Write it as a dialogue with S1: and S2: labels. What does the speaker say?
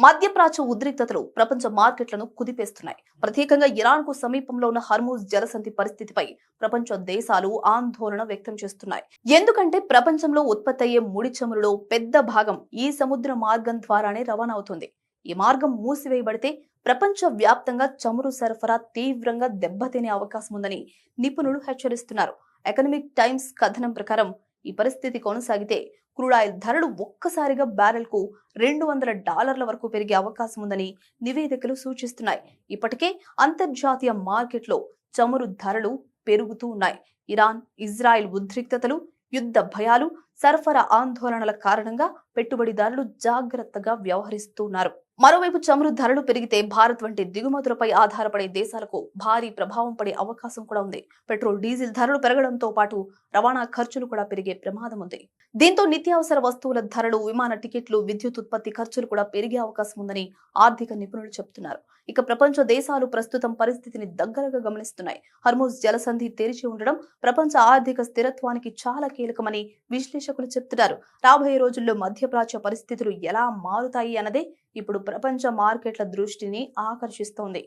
S1: మధ్యప్రాచ్య ఉద్రిక్తతలు ప్రపంచ మార్కెట్లను కుదిపేస్తున్నాయి. ప్రత్యేకంగా ఇరాన్కు సమీపంలో ఉన్న హర్మూజ్ జలసంధి పరిస్థితిపై ప్రపంచ దేశాలు ఆందోళన వ్యక్తం చేస్తున్నాయి. ఎందుకంటే ప్రపంచంలో ఉత్పత్తి అయ్యే ముడి చమురులో పెద్ద భాగం ఈ సముద్ర మార్గం ద్వారానే రవాణా అవుతుంది. ఈ మార్గం మూసివేయబడితే ప్రపంచ వ్యాప్తంగా చమురు సరఫరా తీవ్రంగా దెబ్బతినే అవకాశం ఉందని నిపుణులు హెచ్చరిస్తున్నారు. ఎకనామిక్ టైమ్స్ కథనం ప్రకారం ఈ పరిస్థితి కొనసాగితే క్రూడ్ ఆయిల్ ధరలు ఒక్కసారిగా బ్యారెల్ కు $200 వరకు పెరిగే అవకాశం ఉందని నివేదికలు సూచిస్తున్నాయి. ఇప్పటికే అంతర్జాతీయ మార్కెట్లో చమురు ధరలు పెరుగుతూ ఉన్నాయి. ఇరాన్, ఇజ్రాయెల్ ఉద్రిక్తతలు, యుద్ధ భయాలు, సరఫరా ఆందోళనల కారణంగా పెట్టుబడిదారులు జాగ్రత్తగా వ్యవహరిస్తున్నారు. మరోవైపు చమురు ధరలు పెరిగితే భారత్ వంటి దిగుమతులపై ఆధారపడే దేశాలకు భారీ ప్రభావం పడే అవకాశం కూడా ఉంది. పెట్రోల్, డీజిల్ ధరలు పెరగడంతో పాటు రవాణా ఖర్చులు కూడా పెరిగే ప్రమాదం ఉంది. దీంతో నిత్యావసర వస్తువుల ధరలు, విమాన టికెట్లు, విద్యుత్ ఉత్పత్తి ఖర్చులు కూడా పెరిగే అవకాశం ఉందని ఆర్థిక నిపుణులు చెబుతున్నారు. ఇక ప్రపంచ దేశాలు ప్రస్తుతం పరిస్థితిని దగ్గరగా గమనిస్తున్నాయి. హర్మూజ్ జలసంధి తెరిచి ఉండడం ప్రపంచ ఆర్థిక స్థిరత్వానికి చాలా కీలకమని విశ్లేషకులు చెబుతున్నారు. రాబోయే రోజుల్లో మధ్యప్రాచ్య పరిస్థితులు ఎలా మారుతాయి అన్నదే ఇప్పుడు ప్రపంచ మార్కెట్ల దృష్టిని ఆకర్షిస్తోంది.